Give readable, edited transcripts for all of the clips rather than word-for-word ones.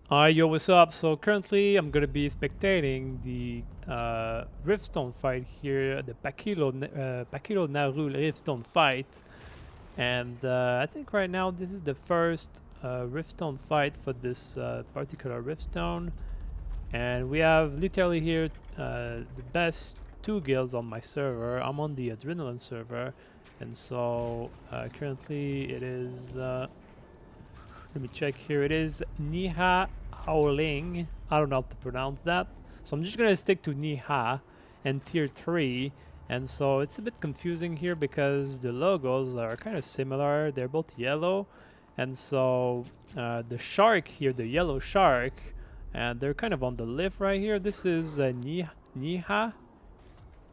Yo, what's up? So currently I'm gonna be spectating the Riftstone fight here, the Pakilo Naru Riftstone fight, and I think right now this is the first Riftstone fight for this particular Riftstone, and we have literally here the best two guilds on my server. I'm on the Adrenaline server, and so currently it is. Let me check here. It is Nihahaoeling. I don't know how to pronounce that. So I'm just going to stick to Niha and tier 3. And so it's a bit confusing here because the logos are kind of similar. They're both yellow. And so the shark here, the yellow shark, and they're kind of on the left right here. This is Niha.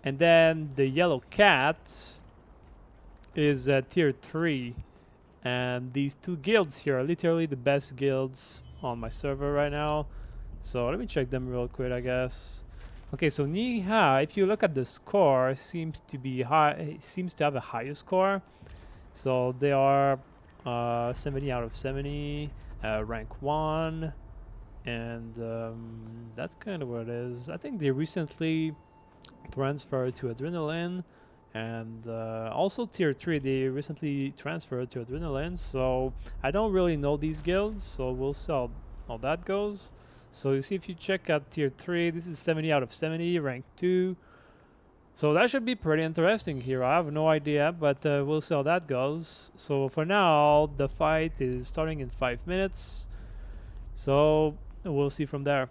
And then the yellow cat is tier 3. And these two guilds here are literally the best guilds on my server right now. So let me check them real quick, I guess. Okay, so Niha, if you look at the score, seems to be high. Seems to have a higher score. So they are 70 out of 70, rank 1, and that's kind of what it is. I think they recently transferred to Adrenaline. And also tier 3, they recently transferred to Adrenaline, so I don't really know these guilds, so we'll see how that goes. So you see, if you check out tier 3, this is 70 out of 70, rank 2. So that should be pretty interesting here. I have no idea, but we'll see how that goes. So for now, the fight is starting in 5 minutes, so we'll see from there.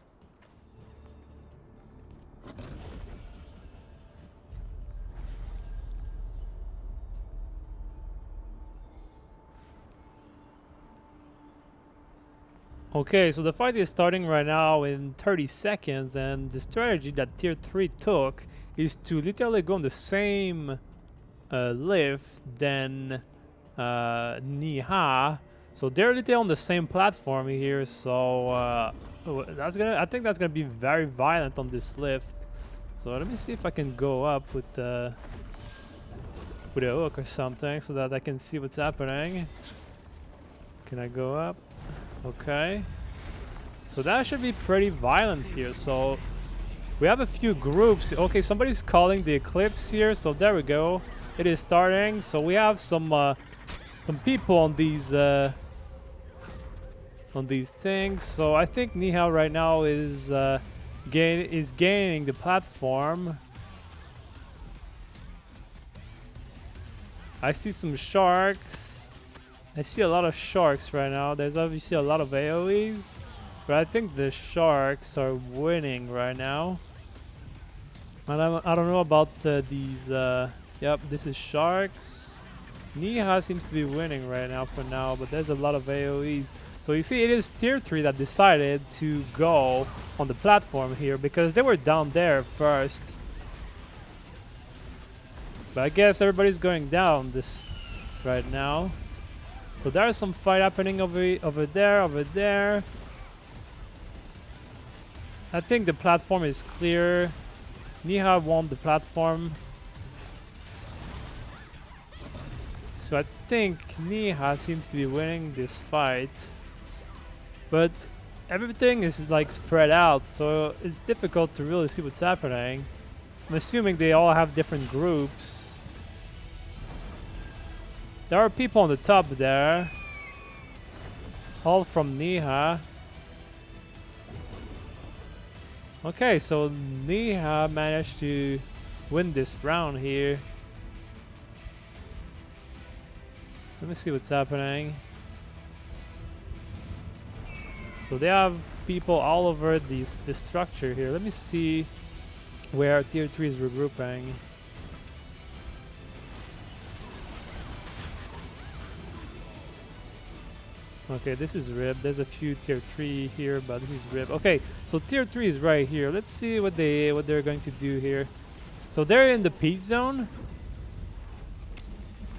Okay, so the fight is starting right now in 30 seconds, and the strategy that tier 3 took is to literally go on the same lift than Niha. So they're literally on the same platform here, so I think that's gonna be very violent on this lift. So let me see if I can go up with a hook or something so that I can see what's happening. Can I go up? Okay. So that should be pretty violent here. So we have a few groups. Okay, somebody's calling the eclipse here. So there we go. It is starting. So we have some people on these things. So I think Niha right now is gaining the platform. I see some sharks. I see a lot of sharks right now. There's obviously a lot of AoEs, but I think the sharks are winning right now. And I don't know about these. Yep, this is sharks. Niha seems to be winning right now for now, but there's a lot of AoEs. So you see, it is tier 3 that decided to go on the platform here because they were down there first. But I guess everybody's going down this right now. So there's some fight happening over there. I think the platform is clear. Niha won the platform. So I think Niha seems to be winning this fight. But everything is like spread out, so it's difficult to really see what's happening. I'm assuming they all have different groups. There are people on the top there. All from Niha. Okay, so Niha managed to win this round here. Let me see what's happening. So they have people all over this structure here. Let me see where tier 3 is regrouping. Okay, this is Rib. There's a few tier 3 here, but this is Rib. Okay, so tier 3 is right here. Let's see what they're going to do here. So they're in the peace zone.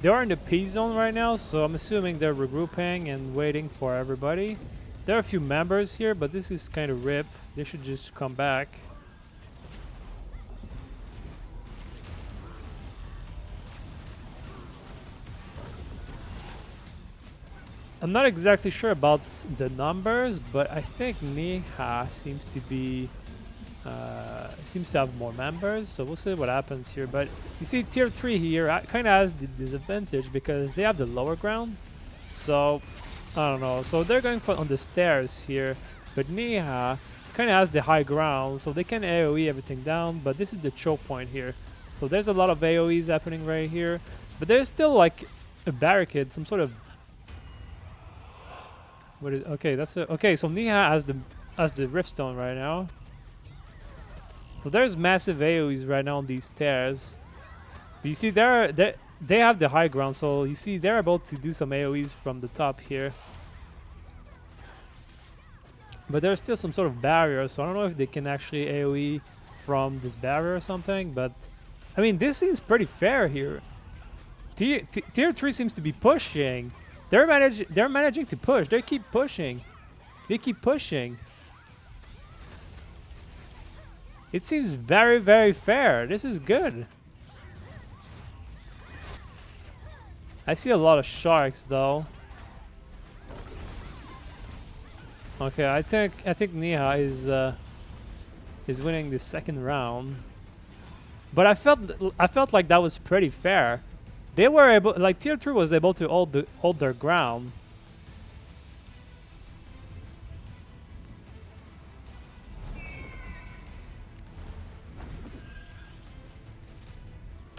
They are in the peace zone right now, so I'm assuming they're regrouping and waiting for everybody. There are a few members here, but this is kind of Rib. They should just come back. I'm not exactly sure about the numbers, but I think Niha seems to be seems to have more members, so we'll see what happens here. But you see, tier 3 here kind of has the disadvantage because they have the lower ground. So I don't know. So they're going for on the stairs here, but Niha kind of has the high ground, so they can AoE everything down. But this is the choke point here, so there's a lot of AoEs happening right here. But there's still like a barricade, some sort of. What is okay? That's a, okay. So Niha has the Riftstone right now. So there's massive AoEs right now on these stairs. But you see, they have the high ground, so you see they're able to do some AoEs from the top here. But there's still some sort of barrier, so I don't know if they can actually AoE from this barrier or something. But I mean, this seems pretty fair here. Tier 3 seems to be pushing. They're managing to push. They keep pushing. They keep pushing. It seems very, very fair. This is good. I see a lot of sharks though. Okay, I think Niha is winning the second round. But I felt like that was pretty fair. They were able, like tier 3 was able to hold their ground.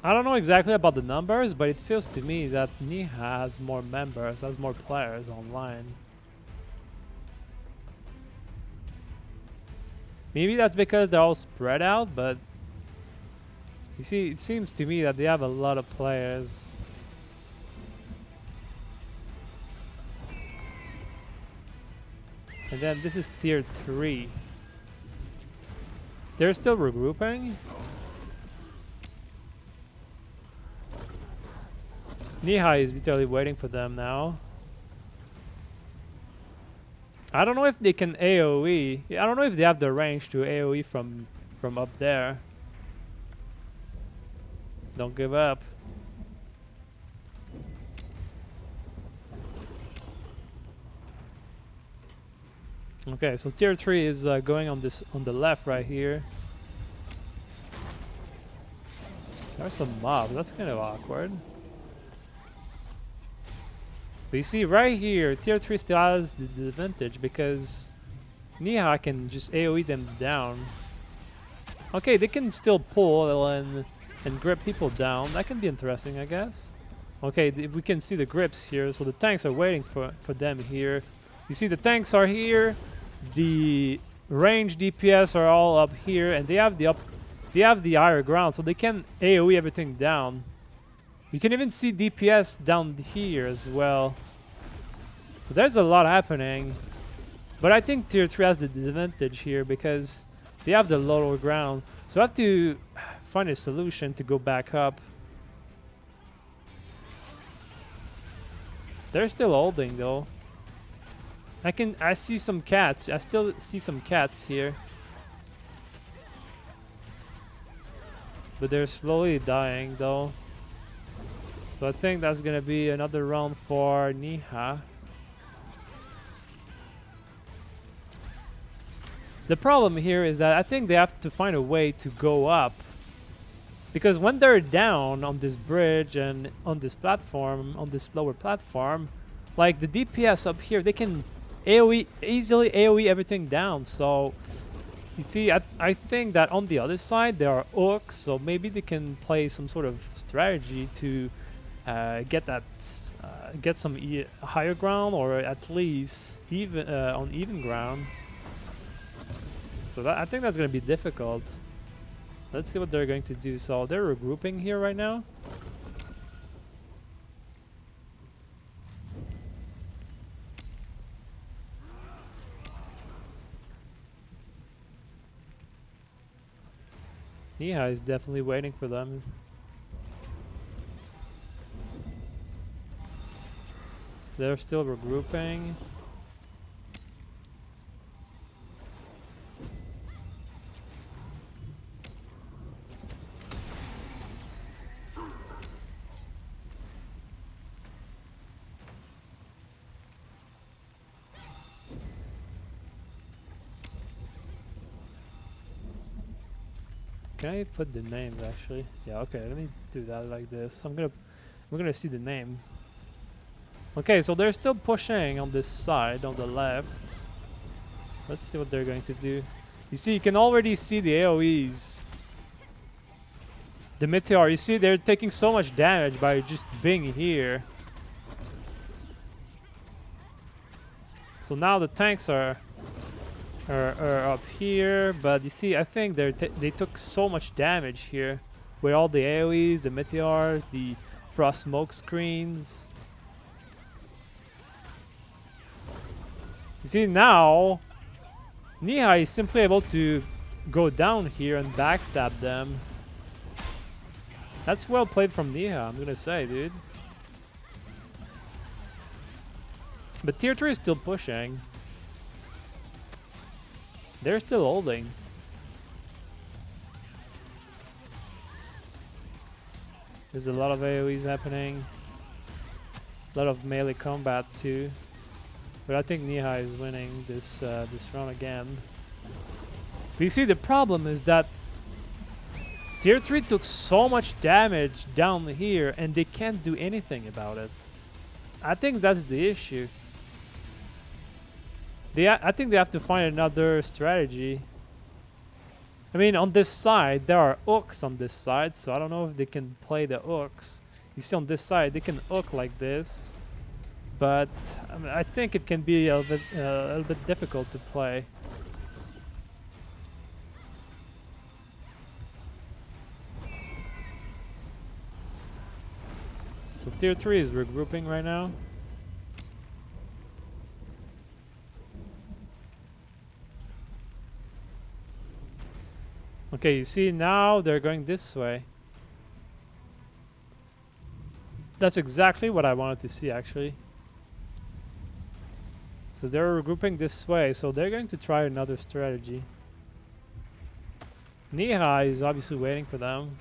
I don't know exactly about the numbers, but it feels to me that Niha has more members, has more players online. Maybe that's because they're all spread out, but you see, it seems to me that they have a lot of players. And then this is tier 3. They're still regrouping. Niha is literally waiting for them now. I don't know if they can AoE. I don't know if they have the range to AoE from up there. Don't give up. Okay, so tier 3 is going on the left right here. There's some mobs. That's kind of awkward. But you see right here, tier 3 still has the advantage because Niha can just AoE them down. Okay, they can still pull and grip people down. That can be interesting, I guess. Okay, we can see the grips here, so the tanks are waiting for them here. You see the tanks are here, the range DPS are all up here, and they have the higher ground, so they can AoE everything down. You can even see DPS down here as well. So there's a lot happening. But I think tier 3 has the disadvantage here because they have the lower ground. So I have to find a solution to go back up. They're still holding though. I see some cats. I still see some cats here. But they're slowly dying though. So I think that's gonna be another round for Niha. The problem here is that I think they have to find a way to go up. Because when they're down on this bridge and on this platform, on this lower platform, like the DPS up here, they can easily AoE everything down. So you see, I think that on the other side there are hooks, so maybe they can play some sort of strategy to get some higher ground, or at least even on even ground. So I think that's going to be difficult. Let's see what they're going to do. So they're regrouping here right now. Niha is definitely waiting for them. They're still regrouping. can I put the names actually? Yeah, okay, let me do that like this. We're gonna see the names. Okay, so they're still pushing on this side, on the left. Let's see what they're going to do. You see, you can already see the AoEs. The meteor, you see they're taking so much damage by just being here. So now the tanks are up here, but you see, I think they took so much damage here with all the AoEs, the meteors, the frost smoke screens. You see now, Niha is simply able to go down here and backstab them. That's well played from Niha, I'm gonna say, dude. But tier 3 is still pushing. They're still holding. There's a lot of AoEs happening. A lot of melee combat too. But I think Niha is winning this this round again. But you see, the problem is that tier 3 took so much damage down here and they can't do anything about it. I think that's the issue. I think they have to find another strategy. I mean, on this side, there are hooks on this side, so I don't know if they can play the hooks. You see on this side, they can hook like this. But I mean, I think it can be a little bit difficult to play. So tier 3 is regrouping right now. Okay, you see now they're going this way. That's exactly what I wanted to see actually. So they're regrouping this way, so they're going to try another strategy. Niha is obviously waiting for them.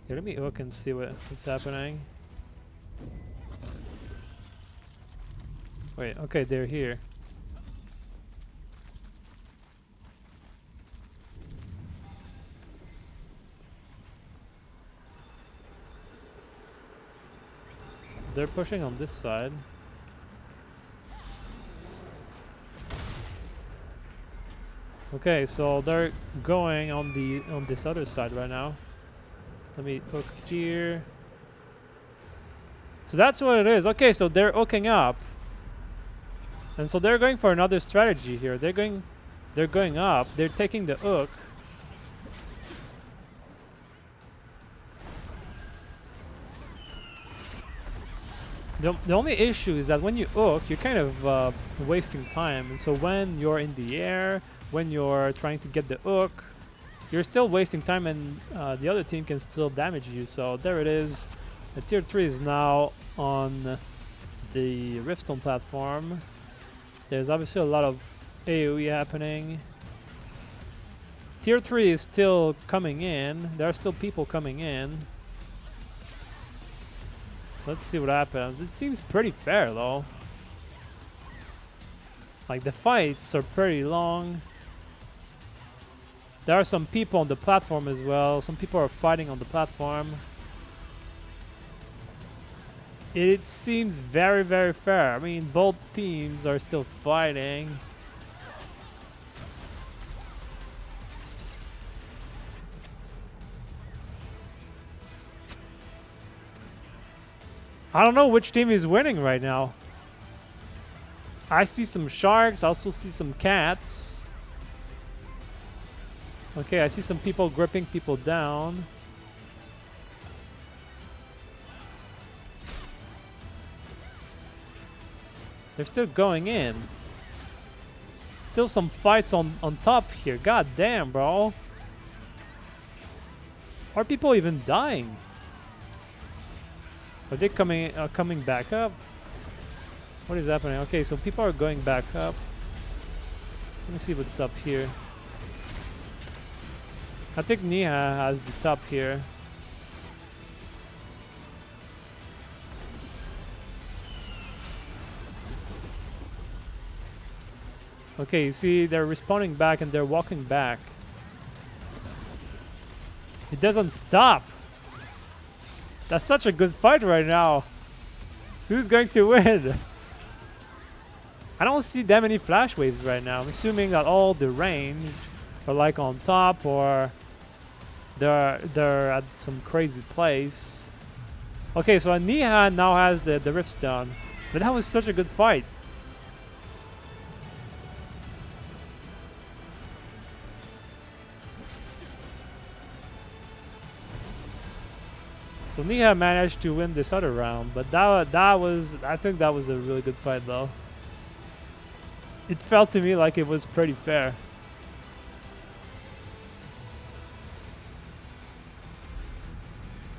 Here, let me hook and see what's happening. Wait, okay, they're here. So they're pushing on this side. Okay, so they're going on this other side right now. Let me hook here. So that's what it is. Okay, so they're hooking up. And so they're going for another strategy here. They're going up. They're taking the hook. The only issue is that when you hook, you're kind of wasting time. And so when you're in the air, when you're trying to get the hook, you're still wasting time, and the other team can still damage you. So there it is. The tier 3 is now on the Riftstone platform. There's obviously a lot of AoE happening. Tier 3 is still coming in. There are still people coming in. Let's see what happens. It seems pretty fair though. Like, the fights are pretty long. There are some people on the platform as well. Some people are fighting on the platform. It seems very, very fair. I mean, both teams are still fighting. I don't know which team is winning right now. I see some sharks. I also see some cats. Okay, I see some people gripping people down. They're still going in. Still some fights on top here. God damn, bro. Are people even dying? Are they coming back up? What is happening? Okay, so people are going back up. Let me see what's up here. I think Niha has the top here. Okay, you see they're respawning back and they're walking back. It doesn't stop. That's such a good fight right now. Who's going to win? I don't see that many flash waves right now. I'm assuming that all the range are like on top or they're at some crazy place. Okay, so Niha now has the Riftstone. But that was such a good fight. So Niha managed to win this other round, but I think that was a really good fight though. It felt to me like it was pretty fair.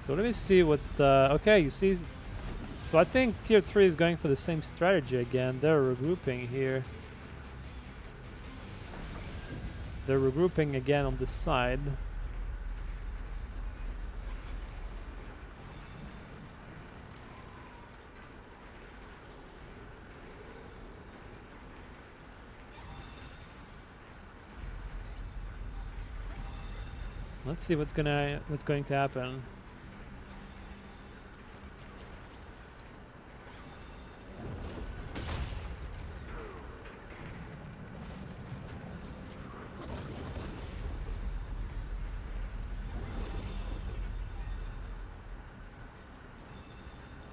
So let me see what, okay, you see, so I think tier 3 is going for the same strategy again. They're regrouping here. They're regrouping again on this side. Let's see what's going to happen.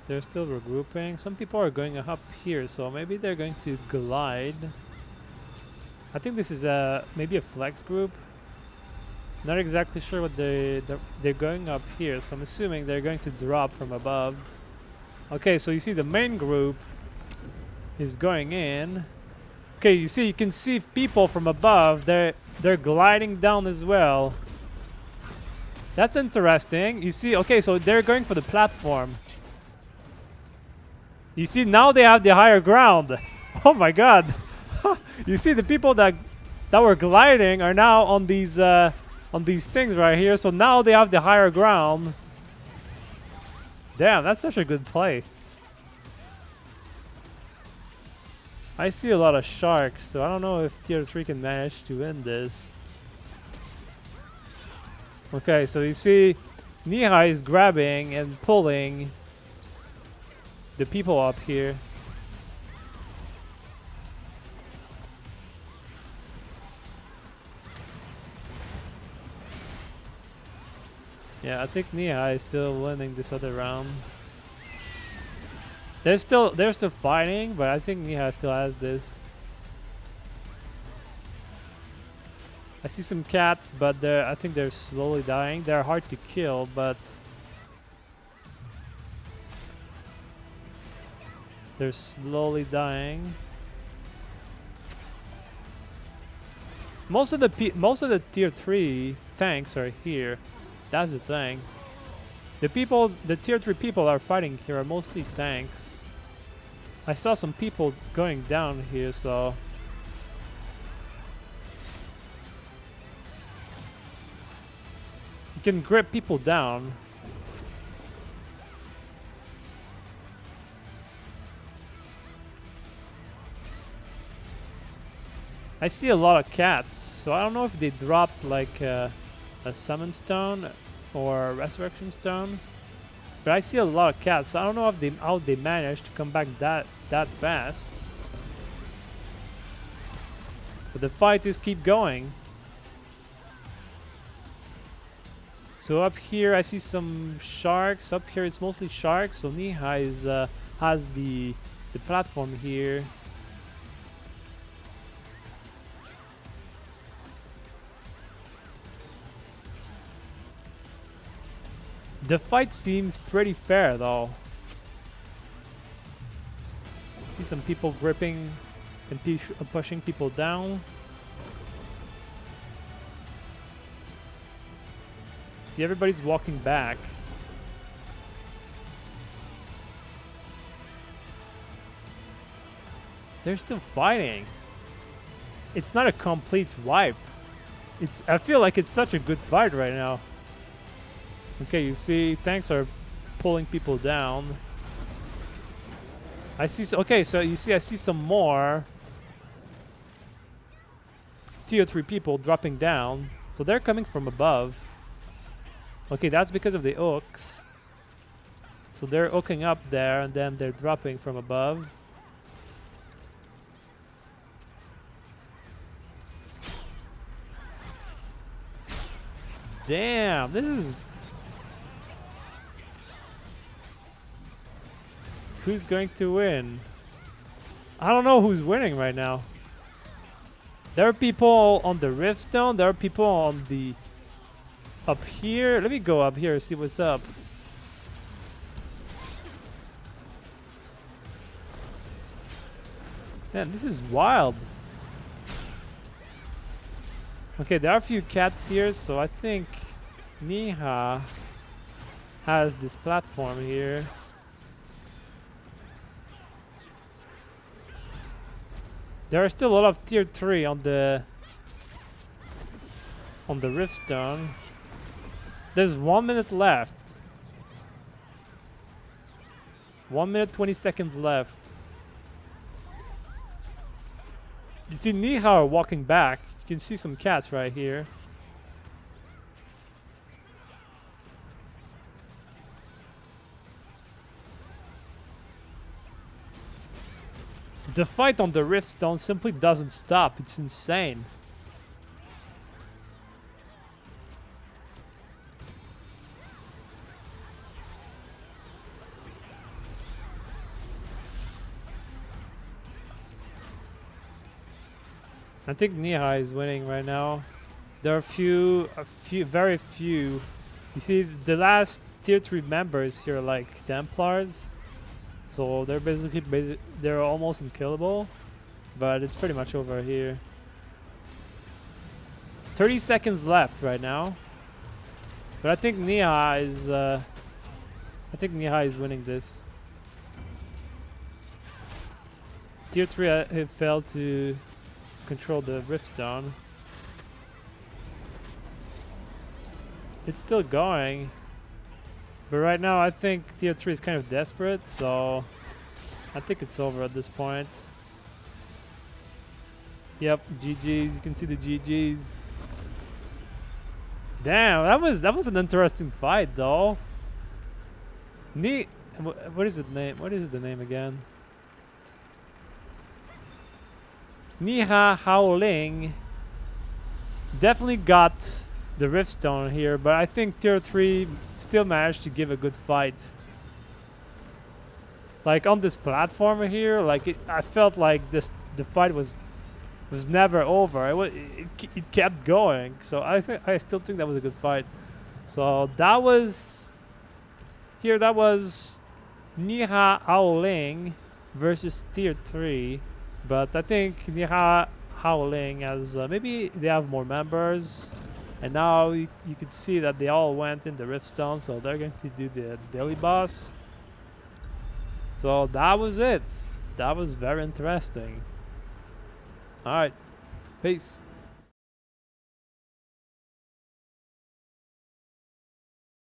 They're still regrouping. Some people are going up here, so maybe they're going to glide. I think this is maybe a flex group. Not exactly sure what they're going up here, so I'm assuming they're going to drop from above. Okay, so you see the main group is going in. Okay, you can see people from above. They're gliding down as well. That's interesting. You see, okay, so they're going for the platform. You see, now they have the higher ground. Oh my god. You see the people that were gliding are now on these things right here. So now they have the higher ground. Damn, that's such a good play. I see a lot of sharks, so I don't know if tier 3 can manage to win this. Okay, so you see Niha is grabbing and pulling the people up here. Yeah, I think Niha is still winning this other round. They're still fighting, but I think Niha still has this. I see some cats, but I think they're slowly dying. They're hard to kill, but they're slowly dying. Most of the tier 3 tanks are here. That's the thing. The tier 3 people are fighting here are mostly tanks. I saw some people going down here, so you can grip people down. I see a lot of cats, so I don't know if they dropped like a summon stone or a resurrection stone, but I see a lot of cats. So I don't know if how they managed to come back that fast. But the fight is keep going. So up here I see some sharks. Up here it's mostly sharks. So Niha has the platform here. The fight seems pretty fair though. See some people gripping and pushing people down. See, everybody's walking back. They're still fighting. It's not a complete wipe. I feel like it's such a good fight right now. Okay, you see, tanks are pulling people down. I see. Okay, so you see, I see some more. tier 3 people dropping down. So they're coming from above. Okay, that's because of the hooks. So they're hooking up there and then they're dropping from above. Damn, this is... Who's going to win? I don't know who's winning right now. There are people on the Riftstone. There are people on the... Up here. Let me go up here, see what's up. Man, this is wild. Okay, there are a few cats here, so I think Niha has this platform here. There are still a lot of tier 3 on the Riftstone. There's 1 minute left. 1 minute 20 seconds left. You see Niha walking back. You can see some cats right here. The fight on the Riftstone simply doesn't stop. It's insane. I think Niha is winning right now. There are very few. You see, the last tier 3 members here are like Templars. So they're they're almost unkillable, but it's pretty much over here. 30 seconds left right now, but I think Niha is winning this. Tier 3 failed to control the Riftstone. It's still going. But right now, I think tier 3 is kind of desperate, so I think it's over at this point. Yep, GG's. You can see the GG's. Damn, that was an interesting fight, though. What is the name? What is the name again? Nihahaoeling definitely got the Riftstone here, but I think tier 3 still managed to give a good fight. Like on this platform here, like I felt like the fight was never over. It kept going. So I still think that was a good fight. So that was Nihahaoeling versus tier 3, but I think Nihahaoeling has maybe they have more members. And now you could see that they all went in the Riftstone, so they're going to do the daily boss. So that was it. That was very interesting. Alright, peace.